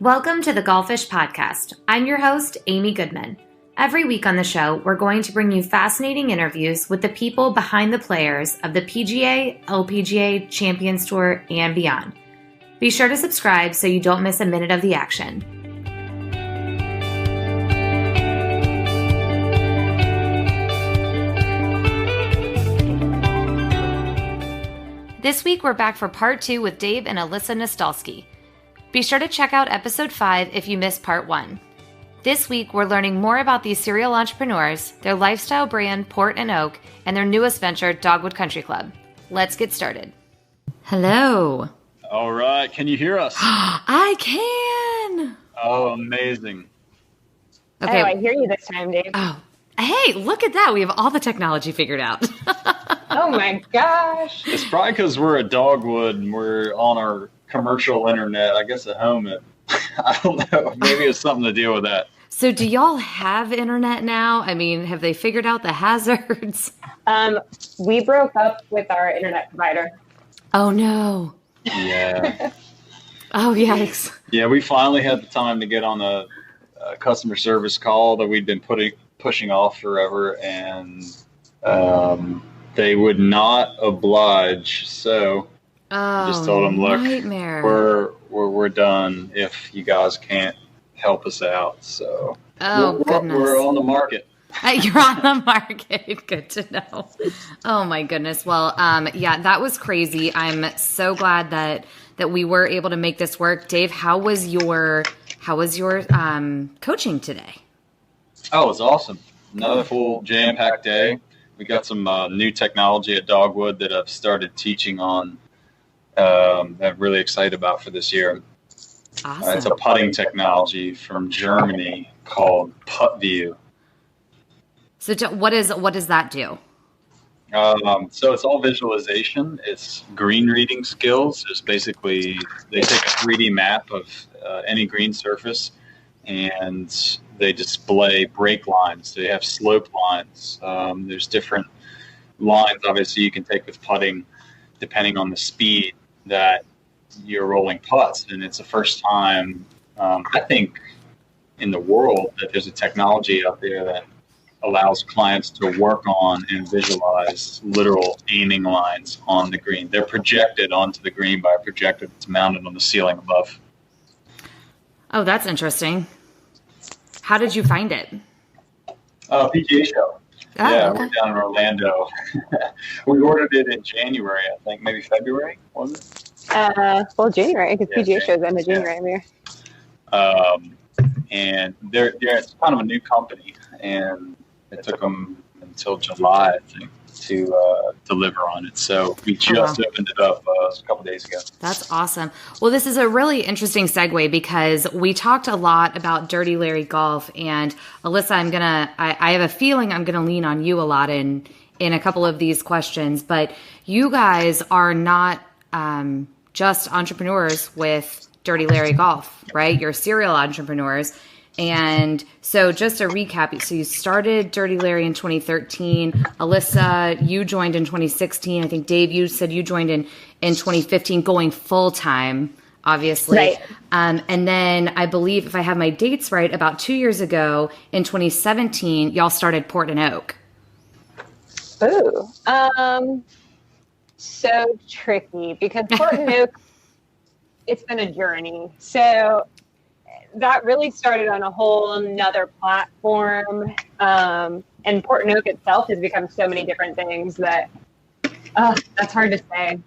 Welcome to the Golfish Podcast. I'm your host, Amy Goodman. Every week on the show, we're going to bring you fascinating interviews with the people behind the players of the PGA, LPGA, Champions Tour, and beyond. Be sure to subscribe so you don't miss a minute of the action. This week, we're back for part 2 with Dave and Alyssa Nastalski. Be sure to check out episode 5 if you missed part 1. This week, we're learning more about these serial entrepreneurs, their lifestyle brand, Port and Oak, and their newest venture, Dogwood Country Club. Let's get started. Hello. All right. Can you hear us? I can. Oh, amazing. Okay. Oh, I hear you this time, Dave. Oh, hey, look at that. We have all the technology figured out. Oh, my gosh. It's probably because we're at Dogwood and we're on our commercial internet. I guess at home, I don't know. Maybe it's something to deal with that. So do y'all have internet now? I mean, have they figured out the hazards? We broke up with our internet provider. Oh, no. Yeah. Oh, yikes. Yeah, we finally had the time to get on a customer service call that we'd been pushing off forever, and they would not oblige. So I just told them, look, nightmare. we're done if you guys can't help us out. So goodness. We're on the market. You're on the market. Good to know. Oh my goodness. Well, yeah, that was crazy. I'm so glad that we were able to make this work. Dave, how was your coaching today? Oh, it was awesome. Another full jam-packed day. We got some new technology at Dogwood that I've started teaching on. I'm really excited about for this year. Awesome. It's a putting technology from Germany called PuttView. So what does that do? So it's all visualization. It's green reading skills. It's basically they take a 3D map of any green surface and they display break lines. They have slope lines. There's different lines, obviously, you can take with putting depending on the speed that you're rolling putts. And it's the first time, I think, in the world that there's a technology out there that allows clients to work on and visualize literal aiming lines on the green. They're projected onto the green by a projector that's mounted on the ceiling above. Oh, that's interesting. How did you find it? PGA show. Oh, yeah, okay. We're down in Orlando. We ordered it in January, I think, maybe February, was it? Well, January, because Yeah, PGA shows end of January every year. And it's kind of a new company, and it took them until July, I think, to deliver on it. So we just opened it up a couple days ago. That's awesome. Well, this is a really interesting segue because we talked a lot about Dirty Larry Golf, and Alyssa, I have a feeling I'm gonna lean on you a lot in a couple of these questions. But you guys are not just entrepreneurs with Dirty Larry Golf, right? You're serial entrepreneurs. And so just to recap, so you started Dirty Larry in 2013. Alyssa, you joined in 2016. I think, Dave, you said you joined in 2015, going full-time, obviously. Right. And then I believe, if I have my dates right, about 2 years ago, in 2017, y'all started Port and Oak. Ooh. So tricky because Port and Oak, it's been a journey. So that really started on a whole nother platform. And Port and Oak itself has become so many different things that that's hard to say.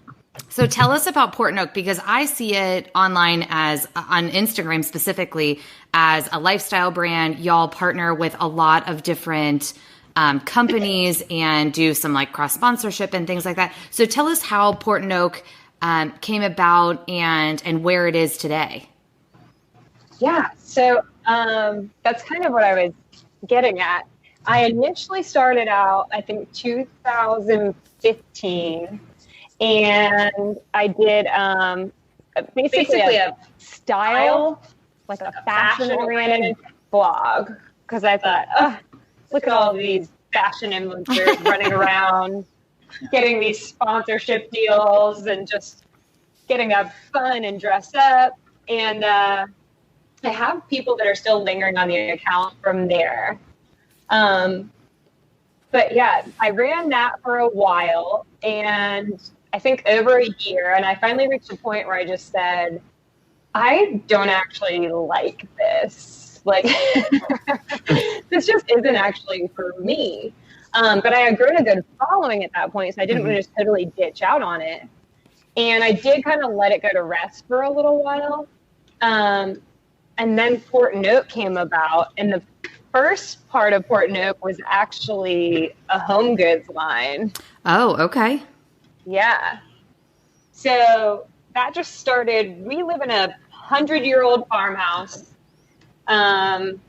So tell us about Port and Oak, because I see it online as, on Instagram specifically, as a lifestyle brand. Y'all partner with a lot of different companies and do some like cross sponsorship and things like that. So tell us how Port and Oak came about and where it is today. Yeah, so that's kind of what I was getting at. I initially started out, I think, 2015, and I did basically a style, like a fashion-oriented blog, because I thought, look at all these fashion influencers running around, getting these sponsorship deals, and just getting to have fun and dress up. And I have people that are still lingering on the account from there. But yeah, I ran that for a while, and I think over a year, and I finally reached a point where I just said, I don't actually like this. Like, this just isn't actually for me. But I had grown a good following at that point, so I didn't want to just totally ditch out on it. And I did kind of let it go to rest for a little while. And then Port Note came about, and the first part of Port Note was actually a home goods line. Oh, okay. Yeah. So that just started. We live in a 100-year-old farmhouse. And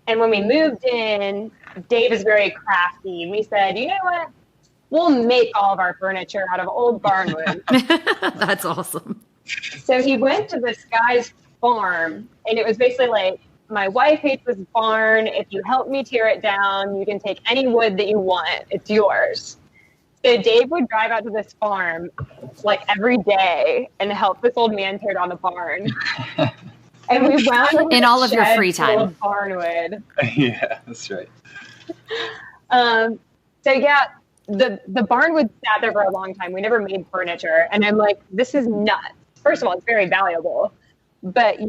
when we moved in, Dave is very crafty. We said, you know what? We'll make all of our furniture out of old barnwood. That's awesome. So he went to this guy's farm, and it was basically like, my wife hates this barn. If you help me tear it down, you can take any wood that you want. It's yours. So Dave would drive out to this farm like every day and help this old man tear down the barn. And we wound up in all of your free time. Barnwood. Yeah, that's right. So yeah, the barnwood sat there for a long time. We never made furniture, and I'm like, this is nuts. First of all, it's very valuable, but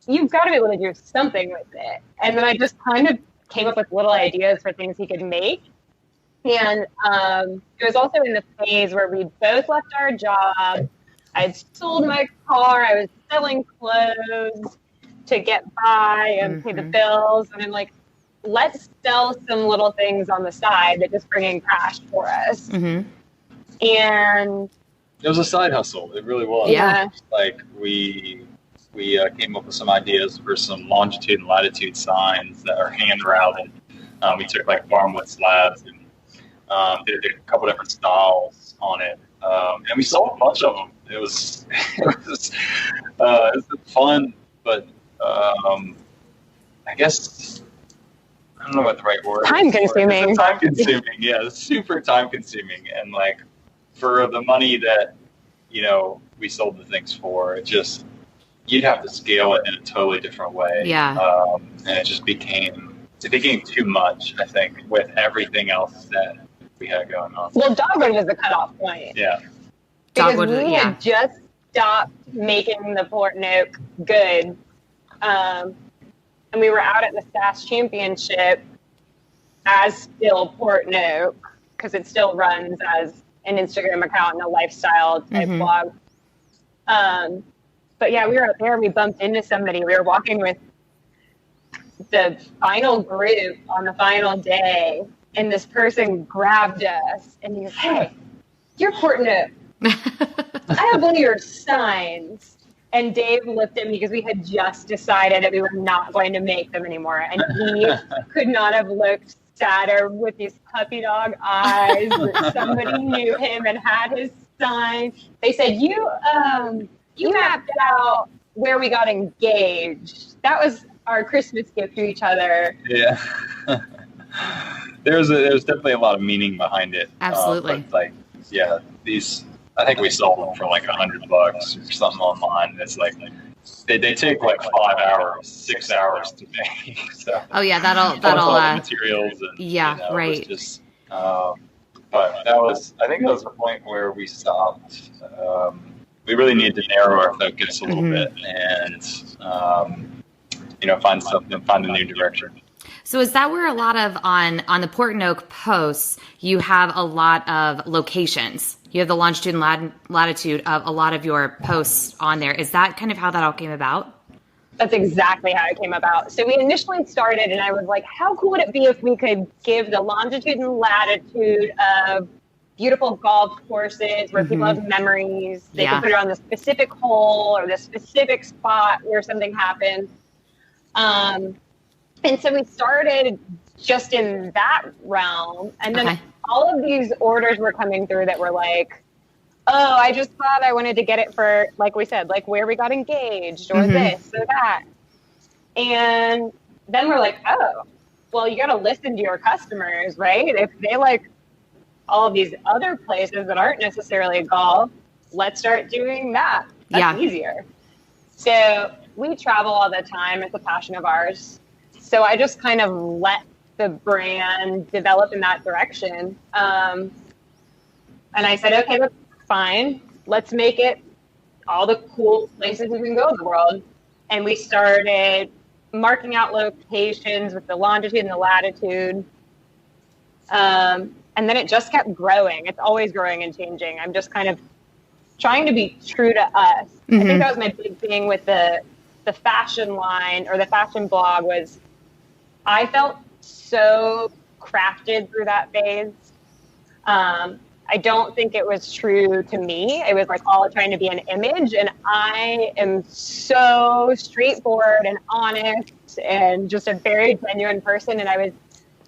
you've got to be able to do something with it. And then I just kind of came up with little ideas for things he could make. And it was also in the phase where we both left our job. I'd sold my car. I was selling clothes to get by and pay the bills. And I'm like, let's sell some little things on the side that just bring in cash for us. And it was a side hustle. It really was. Yeah. Like we came up with some ideas for some longitude and latitude signs that are hand routed. We took like farmwood slabs and did a couple different styles on it, and we sold a bunch of them. It was fun, but I guess I don't know what the right word. Time consuming. Time consuming, yeah, super time consuming, and like for the money that we sold the things for, it just you'd have to scale it in a totally different way. Yeah, and it became too much, I think, with everything else that we had going on. Well, Dogwood was the cutoff point. Yeah. Because we had just stopped making the Port Note good. And we were out at the SAS Championship as still Port Note, because it still runs as an Instagram account and a lifestyle type blog. But yeah, we were out there, we bumped into somebody. We were walking with the final group on the final day, and this person grabbed us and he goes, "Hey, you're Port Note. I have one of your signs." And Dave looked at me because we had just decided that we were not going to make them anymore. And he could not have looked sadder with these puppy dog eyes that somebody knew him and had his sign. They said, you mapped out where we got engaged. That was our Christmas gift to each other. Yeah. There's definitely a lot of meaning behind it. Absolutely. But I think we sold them for like $100 or something online. It's like they take like 5 hours, 6 hours to make. So oh yeah, that'll materials. And, right. Just, but I think that was the point where we stopped. We really need to narrow our focus a little bit and find a new direction. So is that where a lot of on the Port Note posts, you have a lot of locations? You have the longitude and latitude of a lot of your posts on there. Is that kind of how that all came about? That's exactly how it came about. So we initially started, and I was like, how cool would it be if we could give the longitude and latitude of beautiful golf courses where people have memories. They can put it on the specific hole or the specific spot where something happened. And so we started just in that realm. And then all of these orders were coming through that were like, oh, I just thought I wanted to get it for, like we said, like where we got engaged or this or that. And then we're like, oh, well, you got to listen to your customers, right? If they like all of these other places that aren't necessarily golf, let's start doing that. That's easier. So we travel all the time. It's a passion of ours. So I just kind of let the brand develop in that direction. And I said, okay, that's fine. Let's make it all the cool places we can go in the world. And we started marking out locations with the longitude and the latitude. And then it just kept growing. It's always growing and changing. I'm just kind of trying to be true to us. I think that was my big thing with the fashion line or the fashion blog was I felt so crafted through that phase. I don't think it was true to me. It was like all trying to be an image. And I am so straightforward and honest and just a very genuine person. And I was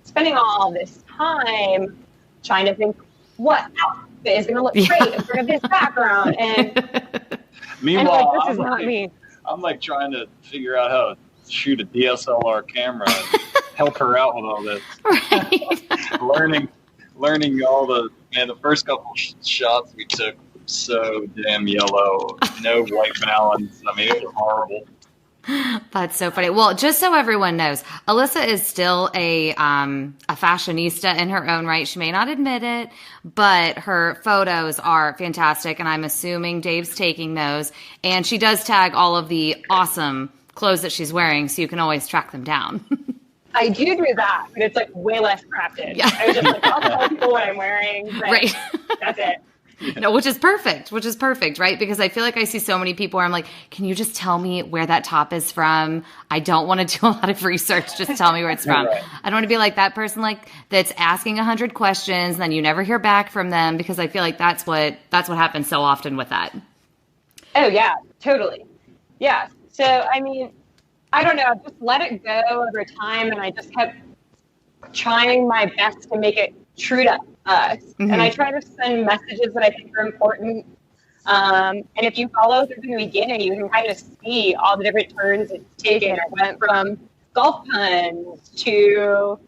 spending all this time trying to think what outfit is going to look great in front of this background. And meanwhile, this is not me. I'm like trying to figure out how to shoot a DSLR camera and help her out with all this. Right. learning all the first couple shots we took so damn yellow, no white balance. I mean, it was horrible. That's so funny. Well, just so everyone knows, Alyssa is still a fashionista in her own right. She may not admit it, but her photos are fantastic, and I'm assuming Dave's taking those. And she does tag all of the awesome clothes that she's wearing, so you can always track them down. I do that, but it's like way less crafted. Yeah. I was just like, I'll tell people what I'm wearing. Right. That's it. No, which is perfect, right? Because I feel like I see so many people where I'm like, can you just tell me where that top is from? I don't want to do a lot of research. Just tell me where it's from. Right. I don't want to be like that person like that's asking 100 questions and then you never hear back from them, because I feel like that's what happens so often with that. Oh, yeah, totally. Yeah. So, I mean, I don't know. I just let it go over time, and I just kept trying my best to make it true to us. Mm-hmm. And I try to send messages that I think are important. And if you follow through the beginning, you can kind of see all the different turns it's taken. I went from golf puns to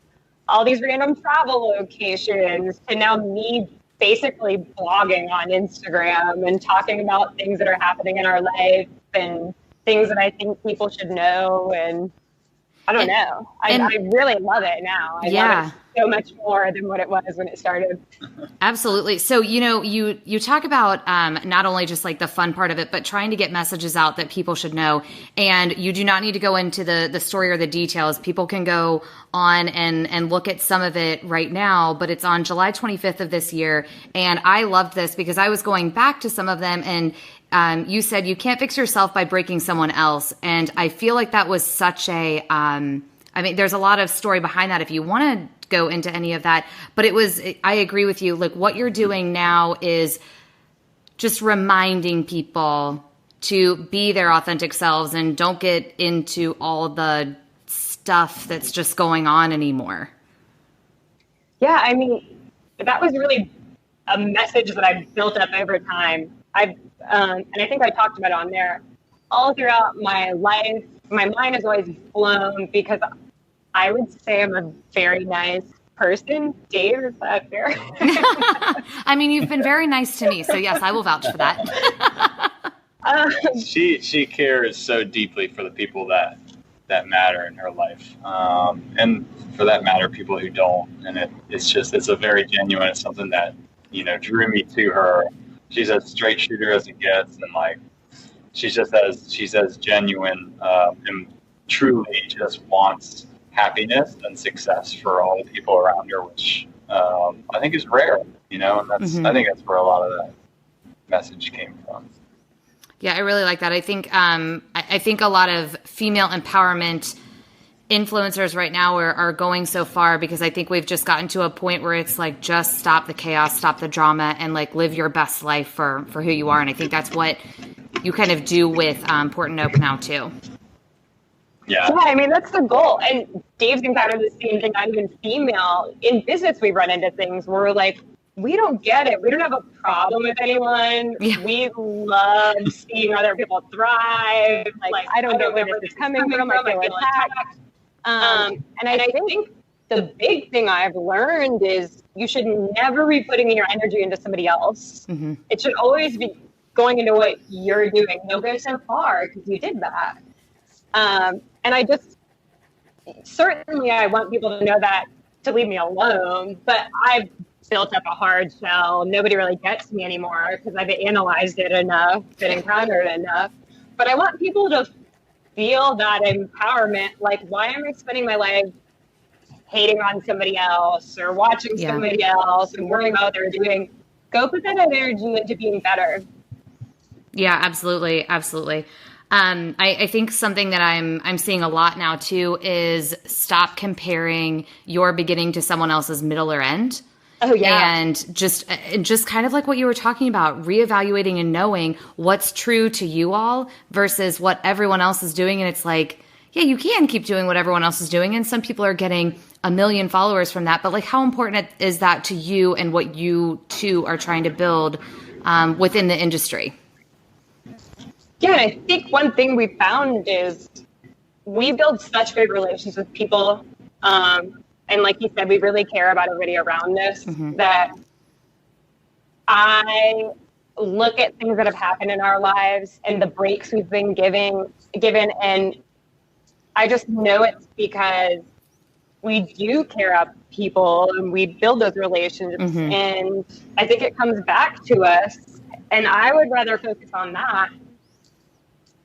all these random travel locations to now me basically blogging on Instagram and talking about things that are happening in our life and things that I think people should know. And I don't know. I really love it now. I love it so much more than what it was when it started. Absolutely. So, you talk about not only just like the fun part of it, but trying to get messages out that people should know. And you do not need to go into the story or the details. People can go on and look at some of it right now, but it's on July 25th of this year. And I loved this because I was going back to some of them, and you said you can't fix yourself by breaking someone else. And I feel like that was such a, there's a lot of story behind that if you want to go into any of that. But I agree with you. Like what you're doing now is just reminding people to be their authentic selves and don't get into all the stuff that's just going on anymore. Yeah, I mean, that was really a message that I built up over time. And I think I talked about it on there. All throughout my life, my mind has always blown because I would say I'm a very nice person. Dave, is that fair? I mean, you've been very nice to me, so yes, I will vouch for that. She cares so deeply for the people that matter in her life, and for that matter, people who don't. And it's a very genuine. It's something that drew me to her. She's as straight shooter as it gets, and like she's as genuine and truly just wants happiness and success for all the people around her, which I think is rare, and that's I think that's where a lot of that message came from. Yeah, I really like that. I think a lot of female empowerment influencers right now are going so far because I think we've just gotten to a point where it's like just stop the chaos, stop the drama, and like live your best life for who you are. And I think that's what you kind of do with Port and Oak now too. Yeah, I mean that's the goal. And Dave's encountered the same thing. I'm even female in business. We run into things where we're like, we don't get it. We don't have a problem with anyone. Yeah. We love seeing other people thrive. Like I don't get where this is coming from. I feel attacked. And I think the big thing I've learned is you should never be putting your energy into somebody else. Mm-hmm. It should always be going into what you're doing. You'll go so far because you did that. And I just, certainly I want people to know that, to leave me alone, but I've built up a hard shell. Nobody really gets me anymore because I've analyzed it enough, been encountered enough. But I want people to feel that empowerment. Like, why am I spending my life hating on somebody else or watching somebody else and worrying about what they're doing? Go put that energy into being better. Yeah, absolutely. Absolutely. I think something that I'm seeing a lot now too is stop comparing your beginning to someone else's middle or end. Oh yeah. And just kind of like what you were talking about, reevaluating and knowing what's true to you all versus what everyone else is doing. And it's like, yeah, you can keep doing what everyone else is doing. And some people are getting 1 million followers from that. But like, how important is that to you and what you two are trying to build within the industry? Yeah, and I think one thing we found is we build such great relations with people. And like you said, we really care about everybody around us, that I look at things that have happened in our lives and the breaks we've been given, and I just know it's because we do care about people and we build those relationships. And I think it comes back to us. And I would rather focus on that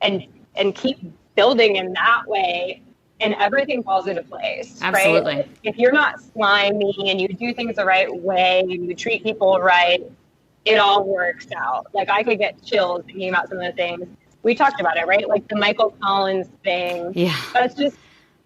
and keep building in that way, and everything falls into place. Absolutely. Right? If you're not slimy and you do things the right way and you treat people right, it all works out. Like, I could get chills thinking about some of the things we talked about, it, right? Like the Michael Collins thing. Yeah. That's just,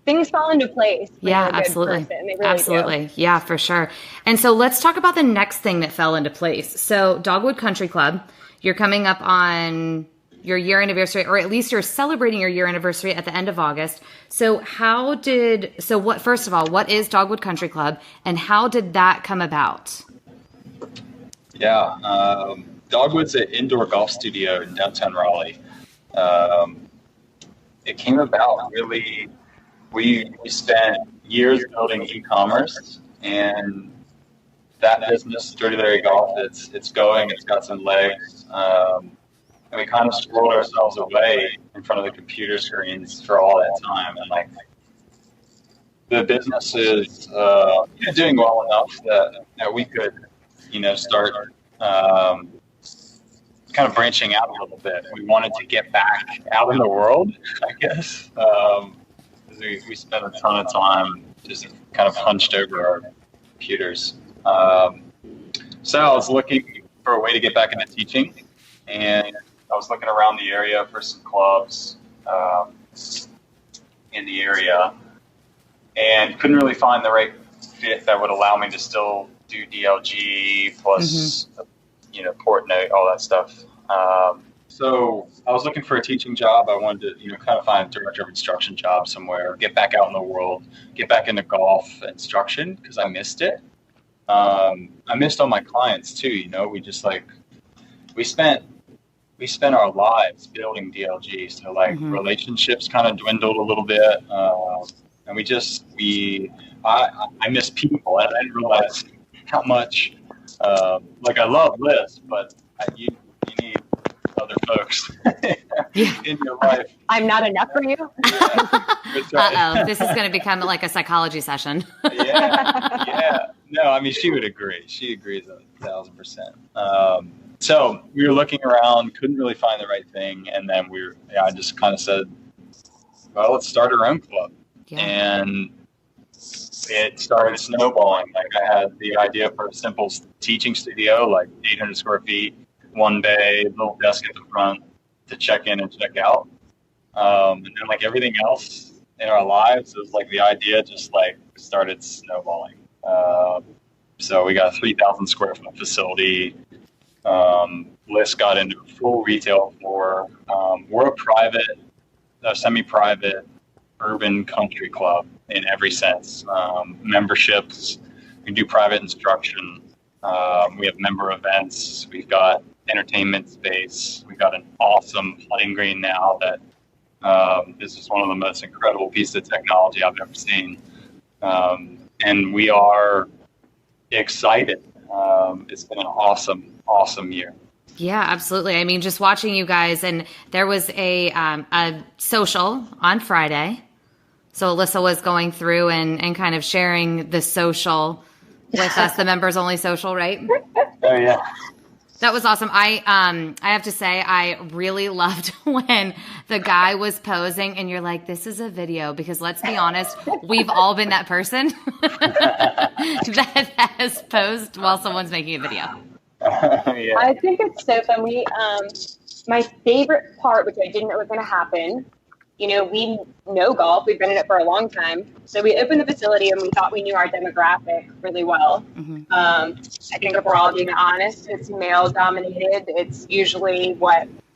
things fall into place. Yeah, absolutely. Really absolutely. Do. Yeah, for sure. And so let's talk about the next thing that fell into place. So Dogwood Country Club, you're coming up on your year anniversary, or at least you're celebrating your year anniversary at the end of August. So first of all, what is Dogwood Country Club and how did that come about? Yeah. Dogwood's an indoor golf studio in downtown Raleigh. It came about really, we spent years building e-commerce, and that business, Dirty Larry Golf, it's going, it's got some legs. And we kind of squirreled ourselves away in front of the computer screens for all that time. And like, the business is doing well enough that we could, start kind of branching out a little bit. We wanted to get back out in the world, I guess. We spent a ton of time just kind of hunched over our computers. So I was looking for a way to get back into teaching, and I was looking around the area for some clubs in the area, and couldn't really find the right fit that would allow me to still do DLG plus, port note, all that stuff. So I was looking for a teaching job. I wanted to, kind of find a director of instruction job somewhere, get back out in the world, get back into golf instruction because I missed it. I missed all my clients too. We spent our lives building DLG, so relationships kind of dwindled a little bit, and I miss people. I didn't realize how much I love Liz, but you need other folks in your life. I'm not enough for you. Uh-oh, this is going to become like a psychology session. Yeah. No, I mean, she would agree. She agrees 1,000%. So we were looking around, couldn't really find the right thing. And then I just kind of said, well, let's start our own club. Yeah. And it started snowballing. Like, I had the idea for a simple teaching studio, like 800 square feet, one bay, little desk at the front to check in and check out. And then like everything else in our lives, it was like the idea just like started snowballing. So we got a 3,000 square foot facility. List got into a full retail floor. We're a semi-private urban country club in every sense. Memberships, we do private instruction. We have member events. We've got entertainment space. We've got an awesome putting green now that this is one of the most incredible pieces of technology I've ever seen. And we are excited. It's been an awesome year. Yeah, absolutely. I mean, just watching you guys, and there was a social on Friday. So Alyssa was going through and kind of sharing the social with us, the members only social, right? Oh yeah. That was awesome. I have to say, I really loved when the guy was posing and you're like, this is a video, because let's be honest, we've all been that person that has posed while someone's making a video. Yeah. I think it's so fun. My favorite part, which I didn't know was going to happen, we know golf. We've been in it for a long time. So we opened the facility and we thought we knew our demographic really well. Mm-hmm. I think if we're all being honest, it's male dominated. It's usually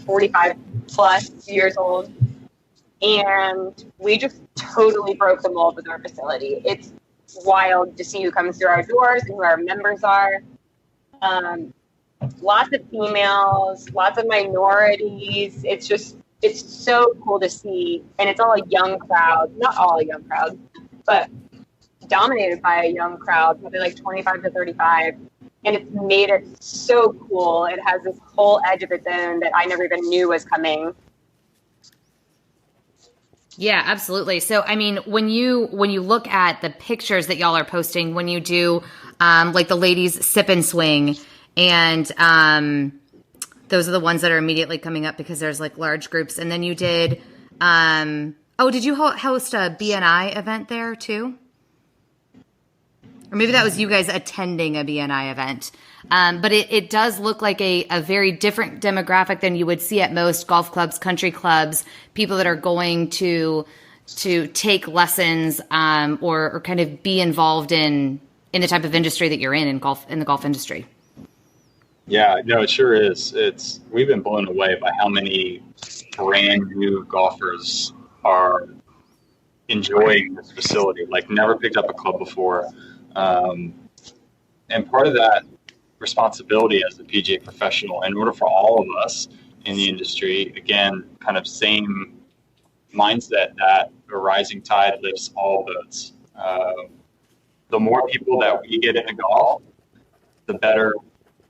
45 plus years old. And we just totally broke the mold with our facility. It's wild to see who comes through our doors and who our members are. Lots of females, lots of minorities. It's so cool to see. And it's all a young crowd, not all a young crowd, but dominated by a young crowd, probably like 25 to 35. And it's made it so cool. It has this whole edge of its own that I never even knew was coming. Yeah, absolutely. So, I mean, when you look at the pictures that y'all are posting, when you do like the ladies sip and swing, and those are the ones that are immediately coming up because there's like large groups. And then you did, did you host a BNI event there too? Or maybe that was you guys attending a BNI event. But it does look like a very different demographic than you would see at most golf clubs, country clubs, people that are going to take lessons or kind of be involved in the type of industry that you're in the golf industry. Yeah, no, it sure is. We've been blown away by how many brand new golfers are enjoying this facility, like never picked up a club before. And part of that responsibility as the PGA professional, in order for all of us in the industry, again, kind of same mindset that a rising tide lifts all boats. The more people that we get into golf, the better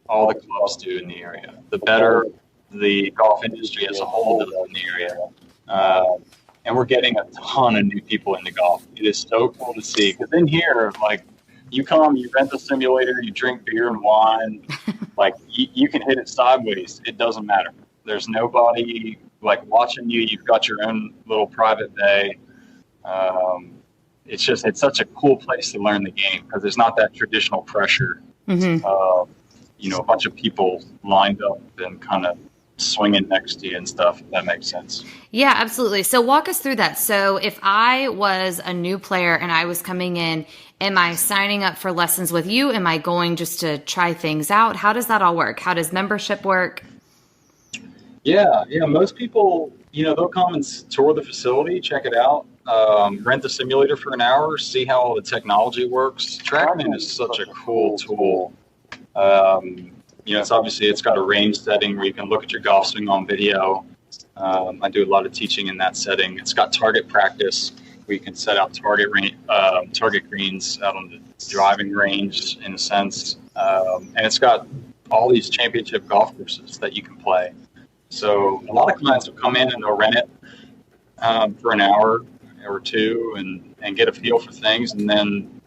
all the clubs do in the area, the better the golf industry as a whole does in the area. And we're getting a ton of new people into golf. It is so cool to see, because in here, like, you come, you rent the simulator, you drink beer and wine, like you can hit it sideways. It doesn't matter. There's nobody like watching you. You've got your own little private bay. It's such a cool place to learn the game because there's not that traditional pressure. Mm-hmm. A bunch of people lined up and kind of swinging next to you and stuff, if that makes sense. Yeah, absolutely. So walk us through that. So if I was a new player and I was coming in, am I signing up for lessons with you? Am I going just to try things out? How does that all work? How does membership work? Yeah. Most people, they'll come and tour the facility, check it out, rent the simulator for an hour, see how all the technology works. TrackMan is such a cool tool. It's got a range setting where you can look at your golf swing on video. I do a lot of teaching in that setting. It's got target practice where you can set out target greens out on the driving range in a sense. And it's got all these championship golf courses that you can play. So a lot of clients will come in and they'll rent it for an hour or two and get a feel for things. And then,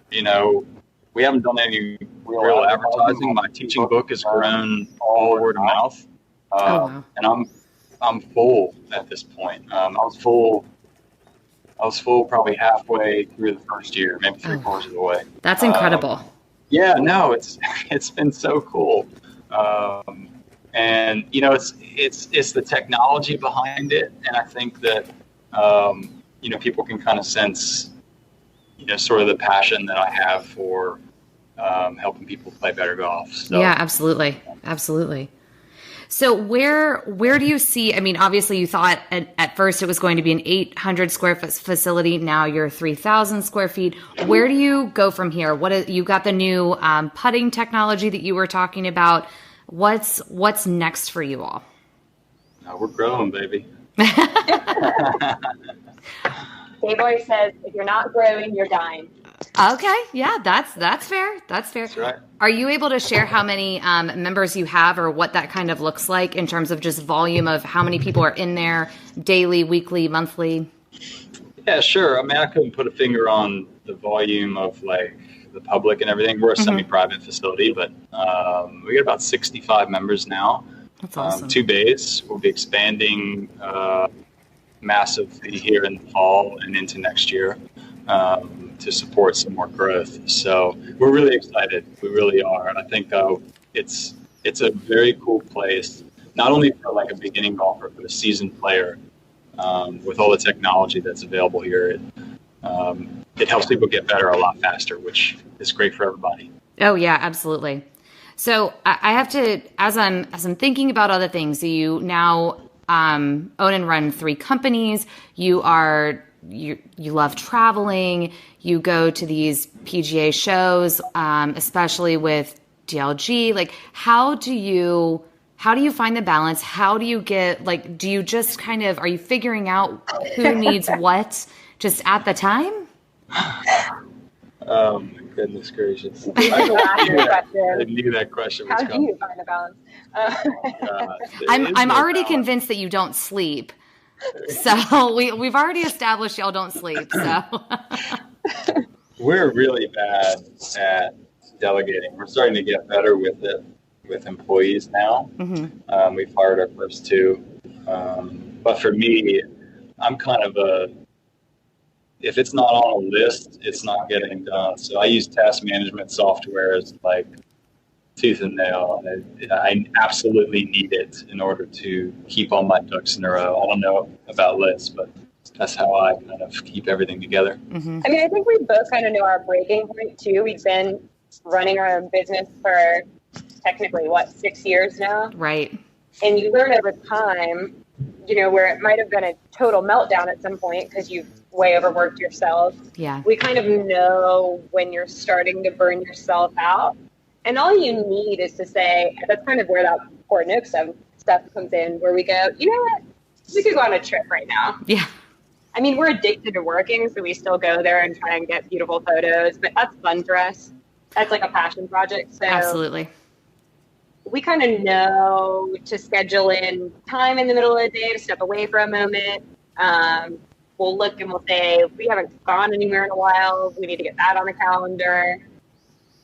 we haven't done any real advertising. My teaching book has grown all word of mouth. Wow. And I'm full at this point. I was full probably halfway through the first year, maybe three-quarters of the way. That's incredible. It's been so cool. And it's the technology behind it, and I think that people can kind of sense sort of the passion that I have for helping people play better golf. So, yeah, absolutely. So where do you see, I mean, obviously you thought at first it was going to be an 800 square foot facility. Now you're 3,000 square feet. Where do you go from here? You got the new putting technology that you were talking about. What's next for you all? We're growing, baby. Dave always says, if you're not growing, you're dying. Okay. Yeah, that's fair. That's fair. That's right. Are you able to share how many members you have or what that kind of looks like in terms of just volume of how many people are in there daily, weekly, monthly? Yeah, sure. I mean, I couldn't put a finger on the volume of like the public and everything. We're a semi-private facility, but we got about 65 members now. That's awesome. 2 bays. We'll be expanding massively here in the fall and into next year to support some more growth. So we're really excited. We really are. And I think it's a very cool place, not only for like a beginning golfer, but a seasoned player. With all the technology that's available here, it helps people get better a lot faster, which is great for everybody. Oh yeah, absolutely. So I have to, as I'm thinking about other things, so you now own and run 3 companies. You love traveling. You go to these PGA shows, especially with DLG. Like, how do you find the balance? How do you get, like, do you just kind of, are you figuring out who needs what just at the time? Oh my goodness gracious. I knew that question was How do you find a balance? I'm already convinced that you don't sleep. So we've already established y'all don't sleep. So we're really bad at delegating. We're starting to get better with it with employees now. We've hired our first 2. But for me, I'm kind of if it's not on a list, it's not getting done. So I use task management software as like tooth and nail. And I absolutely need it in order to keep all my ducks in a row. I don't know about lists, but that's how I kind of keep everything together. I mean, I think we both kind of know our breaking point too. We've been running our own business for technically 6 years now. Right. And you learn over time, where it might have been a total meltdown at some point because you've way overworked yourself. Yeah. We kind of know when you're starting to burn yourself out. And all you need is to say, that's kind of where that Port Nook stuff comes in, where we go, you know what? We could go on a trip right now. Yeah. I mean, we're addicted to working, so we still go there and try and get beautiful photos, but that's fun for us. That's like a passion project. So Absolutely. We kind of know to schedule in time in the middle of the day to step away for a moment. We'll look and we'll say, we haven't gone anywhere in a while. We need to get that on the calendar.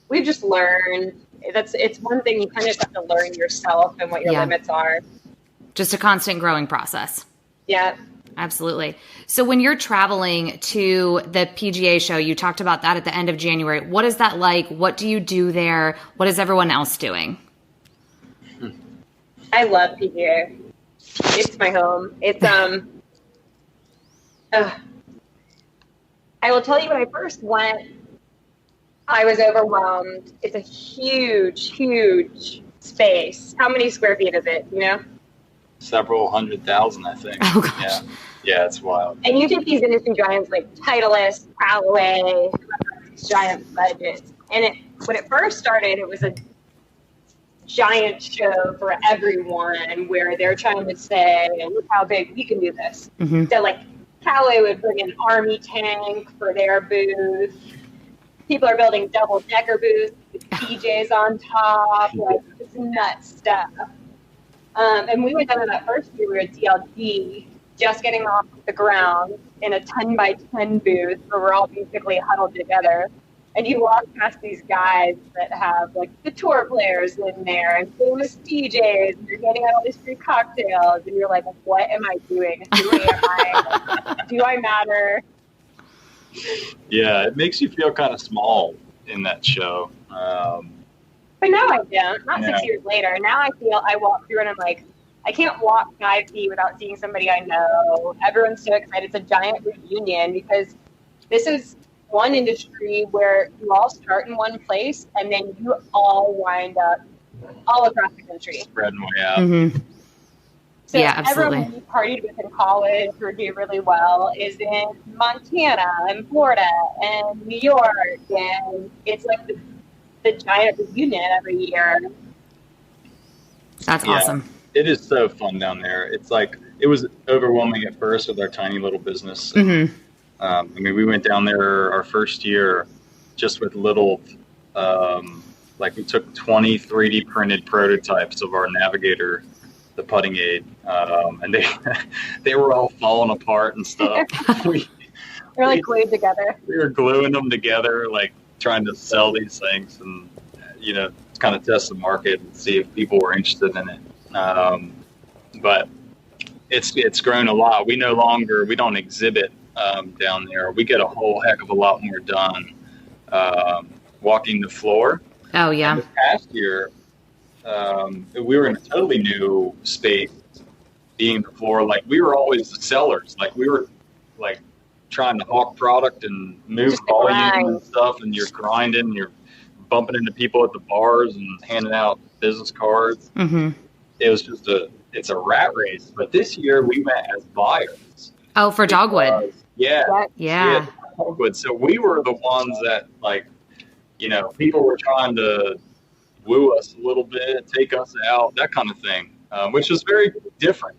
We've just learned it's one thing you kind of have to learn yourself and what your limits are. Just a constant growing process. Yeah. Absolutely. So when you're traveling to the PGA show, you talked about that at the end of January. What is that like? What do you do there? What is everyone else doing? I love PGA. It's my home. It's I will tell you, when I first went, I was overwhelmed. It's a huge, huge space. How many square feet is it, Several 100,000, I think. Oh, gosh. Yeah, it's wild. And you get these industry giants like Titleist, Callaway, giant budgets. And when it first started, it was a giant show for everyone where they're trying to say, look how big we can do this. So like Callaway would bring an army tank for their booth. People are building double-decker booths with DJs on top, like it's nuts stuff. And we went down to that first year, we were at DLG, just getting off the ground in a 10 by 10 booth where we're all basically huddled together. And you walk past these guys that have like the tour players in there and famous DJs, and you're getting out all these free cocktails, and you're like, what am I doing? Who am I? Do I matter? Yeah, it makes you feel kind of small in that show. But now I don't. Not 6 years later. Now I feel I walk through and I'm like, I can't walk 5 feet without seeing somebody I know. Everyone's so excited. It's a giant reunion because this is one industry where you all start in one place and then you all wind up all across the country. Spreading way out. So yeah, absolutely. Everyone we partied with in college or do really well is in Montana and Florida and New York. And it's like the giant reunion every year. That's awesome. It is so fun down there. It's like, it was overwhelming at first with our tiny little business. I mean, we went down there our first year just with little, like we took 20 3D printed prototypes of our Navigator, the putting aid, and they were all falling apart and stuff. They're like glued together. We were gluing them together, like trying to sell these things and, kind of test the market and see if people were interested in it. But it's grown a lot. We don't exhibit down there. We get a whole heck of a lot more done walking the floor. Oh, yeah. And this past year, we were in a totally new space, being the floor. Like, we were always the sellers. Like, we were, like, trying to hawk product and move volume and stuff, and you're grinding, you're bumping into people at the bars and handing out business cards. Mm-hmm. It was just it's a rat race. But this year, we went as buyers. Oh, for Dogwood. Yeah. Dogwood. So we were the ones that, like, people were trying to woo us a little bit, take us out, that kind of thing, which was very different.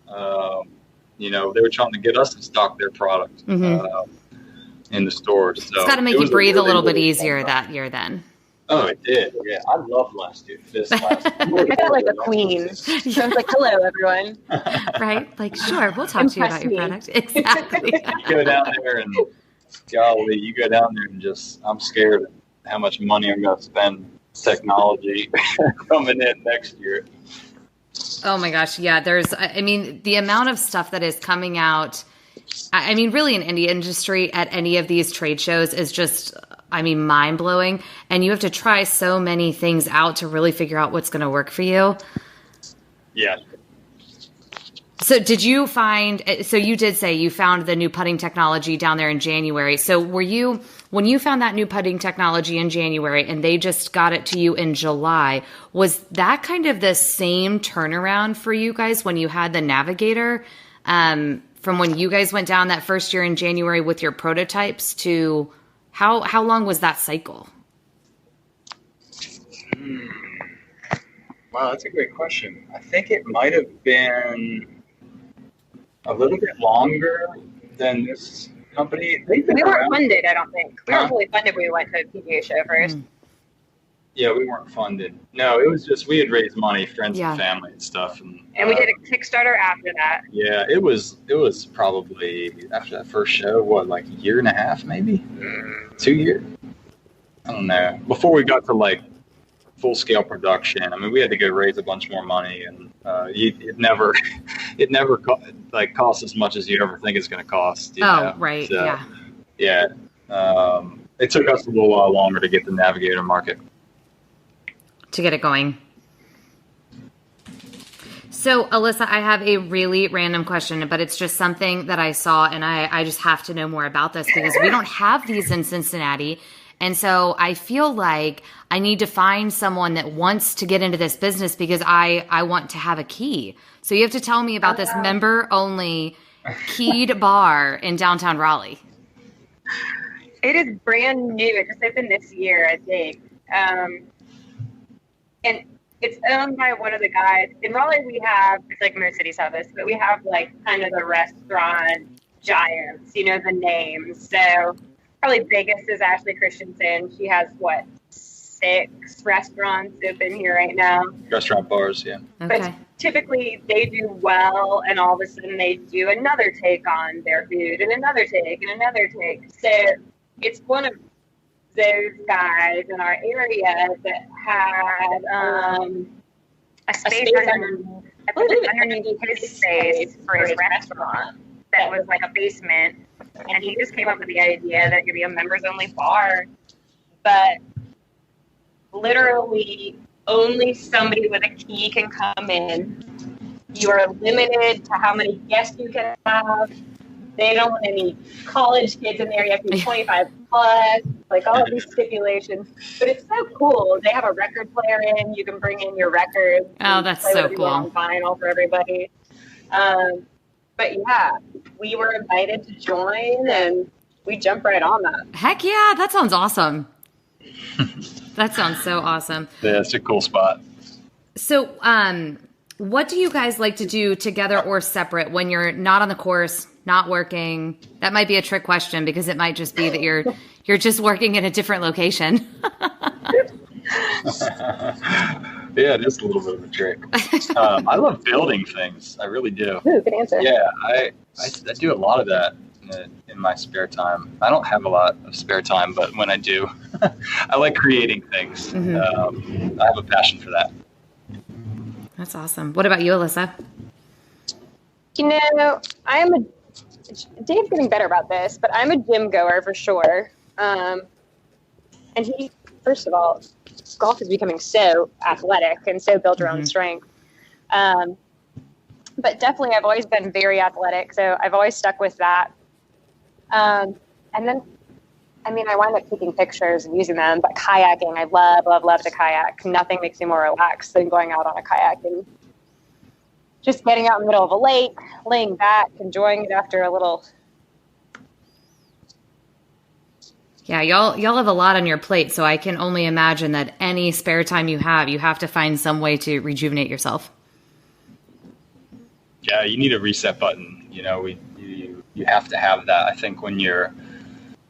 They were trying to get us to stock their product in the stores. So it's got to make you breathe a little bit easier that year then. Oh, it did. Yeah, I loved last year. I felt like a queen. So I was like, hello, everyone. Right? Like, sure, we'll talk to you about your product. Exactly. You go down there and, golly, just, I'm scared of how much money I'm going to spend technology coming in next year. Oh my gosh. Yeah. The amount of stuff that is coming out, really in indie industry at any of these trade shows is just, mind blowing. And you have to try so many things out to really figure out what's going to work for you. Yeah. So did you you did say you found the new putting technology down there in January. So when you found that new putting technology in January and they just got it to you in July, was that kind of the same turnaround for you guys when you had the Navigator, from when you guys went down that first year in January with your prototypes to how long was that cycle? Wow, that's a great question. I think it might have been a little bit longer than this company. We weren't funded, I don't think. We weren't fully funded when we went to a PGA show first. Yeah, we weren't funded. No, it was just, we had raised money, friends and family and stuff. And we did a Kickstarter after that. Yeah, it was probably, after that first show, like a year and a half, maybe? 2 years? I don't know. Before we got to, like, full-scale production, we had to go raise a bunch more money, and it never costs as much as you ever think it's going to cost. Right, so, yeah. It took us a little while longer to get the Navigator market. To get it going. So, Alyssa, I have a really random question, but it's just something that I saw, and I just have to know more about this because we don't have these in Cincinnati. And so I feel like I need to find someone that wants to get into this business because I want to have a key. So you have to tell me about this member-only keyed bar in downtown Raleigh. It is brand new. It just opened this year, I think. And it's owned by one of the guys. In Raleigh, we have, it's like most cities have this, but we have like kind of the restaurant giants, the names. So probably biggest is Ashley Christensen. She has 6 restaurants open here right now. Restaurant bars, yeah. Okay. But typically they do well, and all of a sudden they do another take on their food and another take and another take. So it's one of those guys in our area that had a space underneath his space for his restaurant that was like a basement. And he just came up with the idea that it could be a members-only bar, but literally only somebody with a key can come in. You are limited to how many guests you can have. They don't want any college kids in there. You have to be 25 plus, like all of these stipulations. But it's so cool. They have a record player in. You can bring in your records. Oh, that's so cool. On vinyl for everybody. But yeah, we were invited to join, and we jumped right on that. Heck yeah, that sounds awesome. That sounds so awesome. Yeah, it's a cool spot. So, what do you guys like to do together or separate when you're not on the course, not working? That might be a trick question because it might just be that you're You're just working in a different location. Yeah, it is a little bit of a trick. I love building things. I really do. Ooh, good answer. Yeah, I do a lot of that in my spare time. I don't have a lot of spare time, but when I do, I like creating things. I have a passion for that. That's awesome. What about you, Alyssa? You know, Dave's getting better about this, but I'm a gym goer for sure. And he, first of all, golf is becoming so athletic and so built around strength. But definitely I've always been very athletic, so I've always stuck with that. And then, I mean, I wind up taking pictures and using them, but kayaking, I love to kayak. Nothing makes me more relaxed than going out on a kayak and just getting out in the middle of a lake, laying back, enjoying it after a little. Yeah, y'all have a lot on your plate, so I can only imagine that any spare time you have to find some way to rejuvenate yourself. Yeah, you need a reset button. You know, you have to have that. I think when you're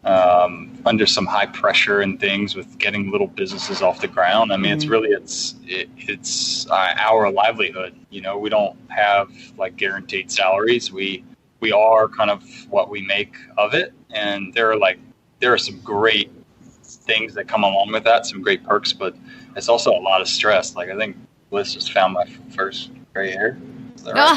under some high pressure and things with getting little businesses off the ground, I mean, it's our livelihood. You know, we don't have like guaranteed salaries. We are kind of what we make of it, and there are some great things that come along with that, some great perks, but it's also a lot of stress. Like, I think Liz just found my first gray hair. Is that right?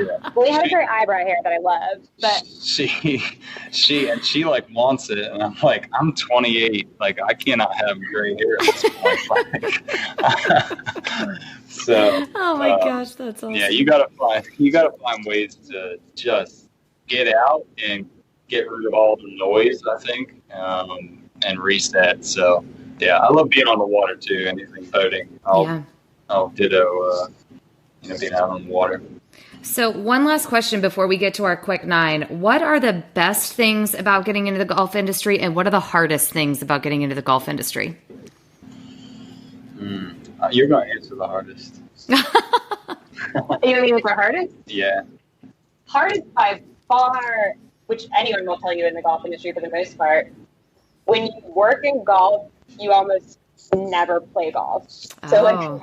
Yeah. Well, he has great eyebrow hair that I love, but she like wants it, and I'm like, I'm 28, like I cannot have gray hair at this point. So, oh my gosh, that's awesome. Yeah, you gotta find ways to just get out and get rid of all the noise, I think, and reset. So yeah, I love being on the water too. Anything boating, I'll ditto. Being out on the water. So one last question before we get to our quick 9. What are the best things about getting into the golf industry, and what are the hardest things about getting into the golf industry? You're going to answer the hardest. You mean it's the hardest? Yeah. Hardest by far, which anyone will tell you in the golf industry for the most part. When you work in golf, you almost never play golf. So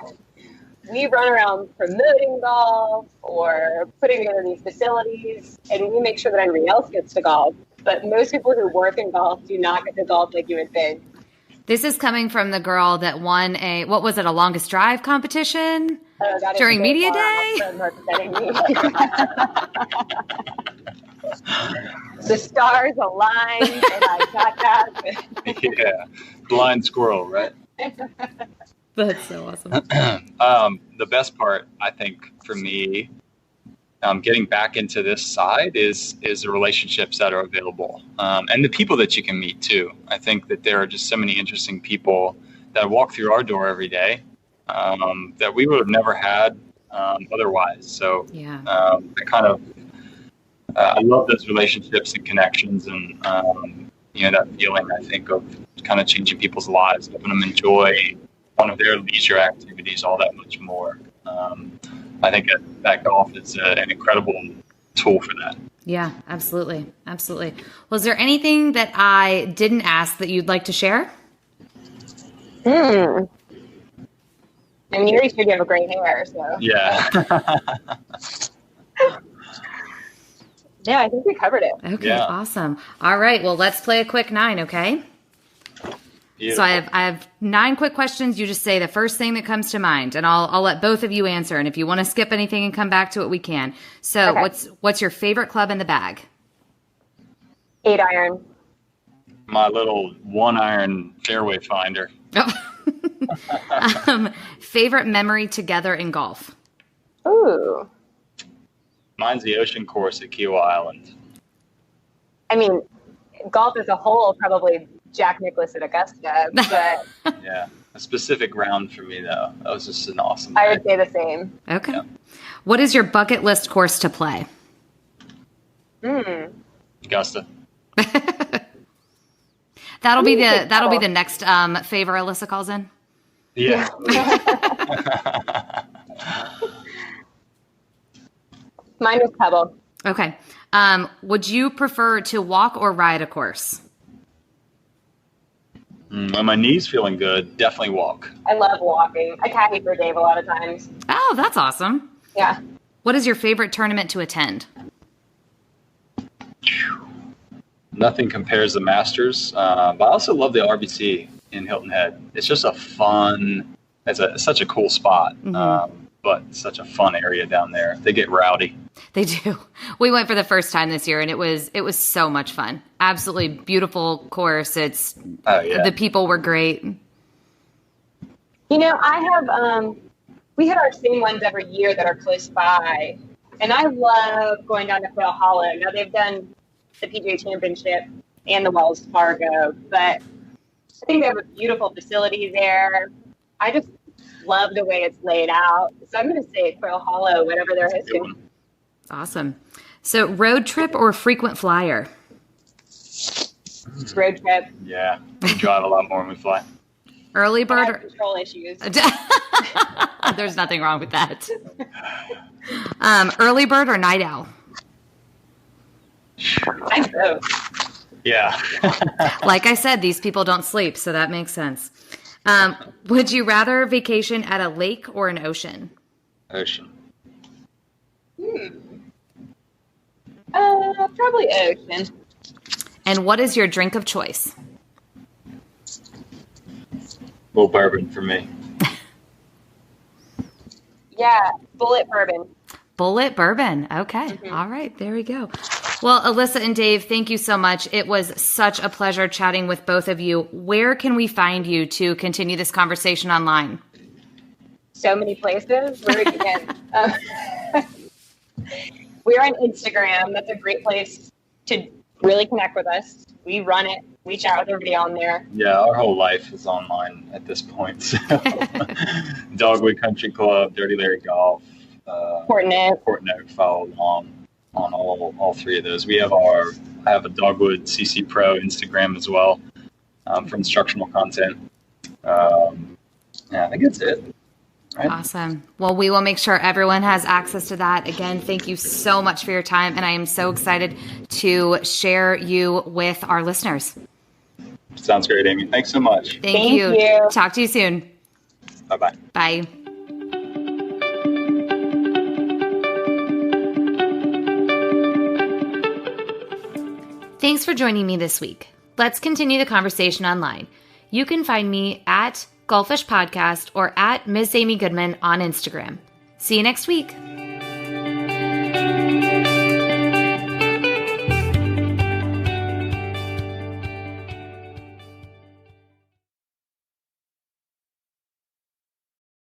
we run around promoting golf or putting together these facilities, and we make sure that everybody else gets to golf. But most people who work in golf do not get to golf like you would think. This is coming from the girl that won a longest drive competition during media day? The stars aligned, and I got that. Yeah, blind squirrel, right? That's so awesome. The best part, I think, for me, getting back into this side is the relationships that are available, and the people that you can meet too. I think that there are just so many interesting people that walk through our door every day that we would have never had otherwise. So I love those relationships and connections, and that feeling, I think, of kind of changing people's lives, helping them enjoy one of their leisure activities all that much more. I think that golf is an incredible tool for that. Yeah, absolutely. Absolutely. Well, is there anything that I didn't ask that you'd like to share? I mean, you already said you have a great hair, so. Yeah. Yeah, I think we covered it. Okay, awesome. All right, well, let's play a quick 9, okay? Beautiful. So I have 9 quick questions. You just say the first thing that comes to mind, and I'll let both of you answer. And if you want to skip anything and come back to it, we can. So what's your favorite club in the bag? 8-iron. My little 1-iron fairway finder. Favorite memory together in golf? Ooh. Mine's the ocean course at Kiawah Island. I mean, golf as a whole, probably Jack Nicklaus at Augusta, but yeah, a specific round for me though. That was just an awesome day. I would say the same. Okay. Yeah. What is your bucket list course to play? Augusta. That'll be the next favor Alyssa calls in. Yeah. Mine was Pebble. Okay. Would you prefer to walk or ride a course? When my knee's feeling good, definitely walk. I love walking. I caddy for Dave a lot of times. Oh, that's awesome. Yeah. What is your favorite tournament to attend? Nothing compares to Masters, but I also love the RBC in Hilton Head. It's just a fun, such a cool spot, but such a fun area down there. They get rowdy. They do. We went for the first time this year, and it was so much fun. Absolutely beautiful course. The people were great. You know, I have we had our same ones every year that are close by, and I love going down to Quail Hollow. Now they've done the PGA Championship and the Wells Fargo, but I think they have a beautiful facility there. I just love the way it's laid out. So I'm going to say Quail Hollow, whatever they're hosting. Awesome. So road trip or frequent flyer? Road trip. Yeah, we drive a lot more when we fly. Early bird. I have control issues. There's nothing wrong with that. Early bird or night owl? I both. Yeah. Like I said, these people don't sleep, so that makes sense. Would you rather vacation at a lake or an ocean? Ocean. Probably ocean. And what is your drink of choice? Well, bourbon for me. Yeah, bullet bourbon. Bullet bourbon. Okay. All right. There we go. Well, Alyssa and Dave, thank you so much. It was such a pleasure chatting with both of you. Where can we find you to continue this conversation online? So many places. Where to begin? We're on Instagram. That's a great place to really connect with us. We run it. We chat with everybody on there. Yeah, our whole life is online at this point. So. Dogwood Country Club, Dirty Larry Golf, Portnoy, follow along on all three of those. I have a Dogwood CC Pro Instagram as well for instructional content. I think that's it. Right. Awesome. Well, we will make sure everyone has access to that. Again, thank you so much for your time, and I am so excited to share you with our listeners. Sounds great, Amy. Thanks so much. Thank you. Talk to you soon. Bye-bye. Bye. Thanks for joining me this week. Let's continue the conversation online. You can find me at Golfish Podcast or at Miss Amy Goodman on Instagram. See you next week.